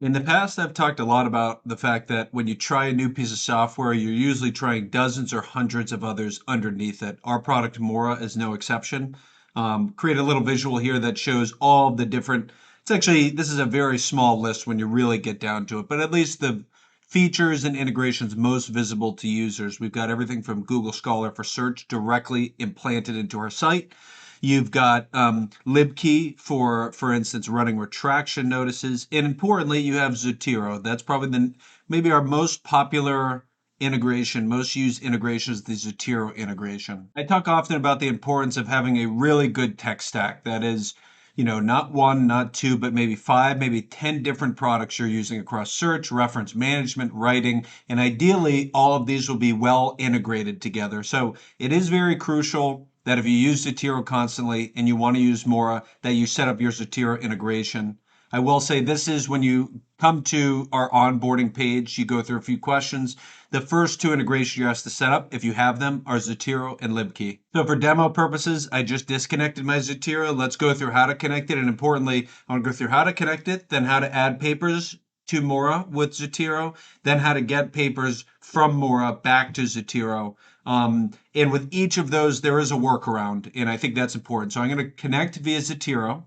In the past, I've talked a lot about the fact that when you try a new piece of software, you're usually trying dozens or hundreds of others underneath it. Our product, Mora, is no exception. Create a little visual here that shows all the different. It's actually, this is a very small list when you really get down to it, but at least the features and integrations most visible to users. We've got everything from Google Scholar for search directly implanted into our site. You've got libkey for instance, running retraction notices. And importantly, you have Zotero. That's probably maybe our most popular integration, most used integration is the Zotero integration. I talk often about the importance of having a really good tech stack. That is, not one, not two, but maybe five, maybe 10 different products you're using across search, reference management, writing, and ideally all of these will be well integrated together. So it is very crucial that if you use Zotero constantly and you want to use Mora, that you set up your Zotero integration. I will say this is when you come to our onboarding page, you go through a few questions. The first two integrations you have to set up, if you have them, are Zotero and libkey. So for demo purposes, I just disconnected my Zotero. Let's go through how to connect it. And importantly, I want to go through how to connect it, then how to add papers to Mora with Zotero, then how to get papers from Mora back to Zotero. And with each of those, there is a workaround, and I think that's important. So I'm going to connect via Zotero.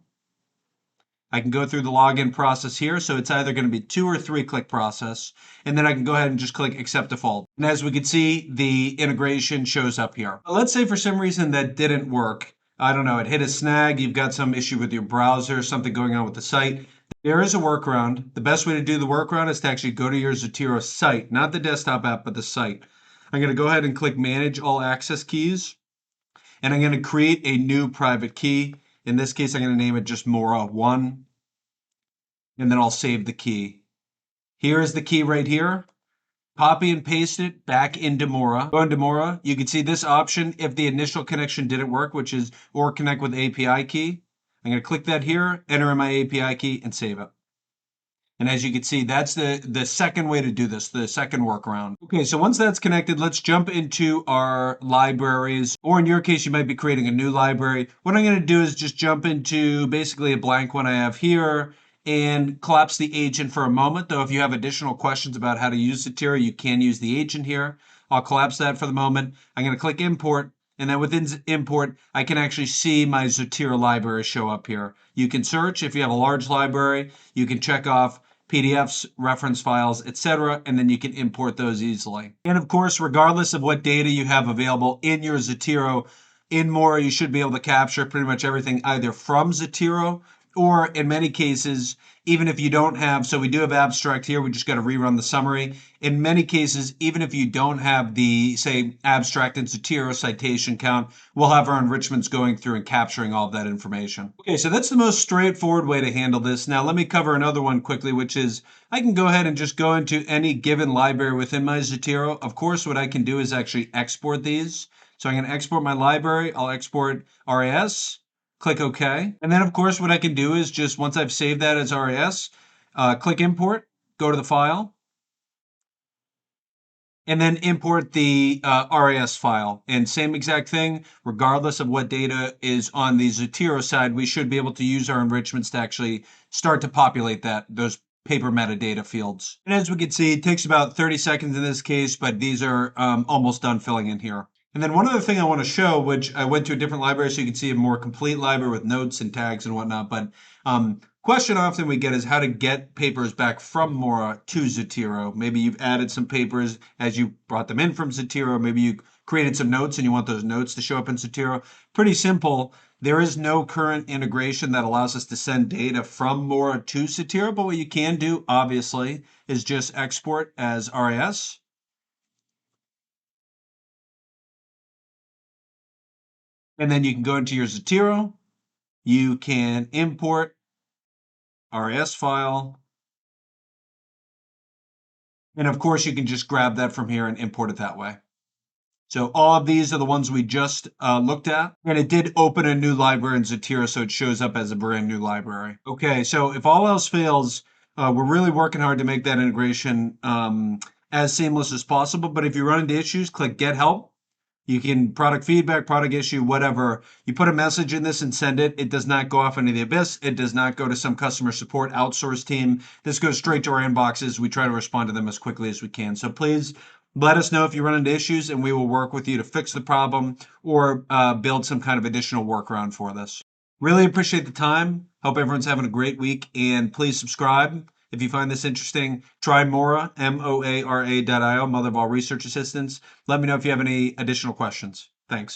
I can go through the login process here. So it's either going to be 2 or 3 click process. And then I can go ahead and just click accept default. And as we can see, the integration shows up here. Let's say for some reason that didn't work. I don't know, it hit a snag. You've got some issue with your browser, something going on with the site. There is a workaround. The best way to do the workaround is to actually go to your Zotero site, not the desktop app, but the site. I'm going to go ahead and click manage all access keys. And I'm going to create a new private key. In this case, I'm going to name it just Mora1, and then I'll save the key. Here is the key right here. Copy and paste it back into Mora. Go into Mora. You can see this option if the initial connection didn't work, which is or connect with API key. I'm going to click that here, enter in my API key, and save it. And as you can see, that's the second way to do this, the second workaround. Okay, so once that's connected, let's jump into our libraries. Or in your case, you might be creating a new library. What I'm going to do is just jump into basically a blank one I have here and collapse the agent for a moment. Though if you have additional questions about how to use Zotero, you can use the agent here. I'll collapse that for the moment. I'm going to click import. And then within import, I can actually see my Zotero library show up here. You can search if you have a large library. You can check off PDFs, reference files, etc., and then you can import those easily. And of course, regardless of what data you have available in your Zotero, in Mora, you should be able to capture pretty much everything either from Zotero or in many cases, even if you don't have, so we do have abstract here, we just got to rerun the summary. In many cases, even if you don't have the, say, abstract and Zotero citation count, we'll have our enrichments going through and capturing all of that information. Okay, so that's the most straightforward way to handle this. Now let me cover another one quickly, which is I can go ahead and just go into any given library within my Zotero. Of course, what I can do is actually export these. So I'm going to export my library. I'll export RAS. Click OK. And then, of course, what I can do is just once I've saved that as RAS, click import, go to the file, and then import the RAS file. And same exact thing, regardless of what data is on the Zotero side, we should be able to use our enrichments to actually start to populate those paper metadata fields. And as we can see, it takes about 30 seconds in this case, but these are almost done filling in here. And then one other thing I want to show, which I went to a different library so you can see a more complete library with notes and tags and whatnot, but question often we get is how to get papers back from Mora to Zotero. Maybe you've added some papers as you brought them in from Zotero. Maybe you created some notes and you want those notes to show up in Zotero. Pretty simple. There is no current integration that allows us to send data from Mora to Zotero, but what you can do, obviously, is just export as RAS. And then you can go into your Zotero. You can import RAS file. And of course, you can just grab that from here and import it that way. So all of these are the ones we just looked at. And it did open a new library in Zotero, so it shows up as a brand new library. Okay, so if all else fails, we're really working hard to make that integration as seamless as possible. But if you run into issues, click Get Help. You can product feedback, product issue, whatever. You put a message in this and send it. It does not go off into the abyss. It does not go to some customer support outsource team. This goes straight to our inboxes. We try to respond to them as quickly as we can. So please let us know if you run into issues, and we will work with you to fix the problem or build some kind of additional workaround for this. Really appreciate the time. Hope everyone's having a great week, and please subscribe. If you find this interesting, try Moara, Moara.io, mother of all research assistants. Let me know if you have any additional questions. Thanks.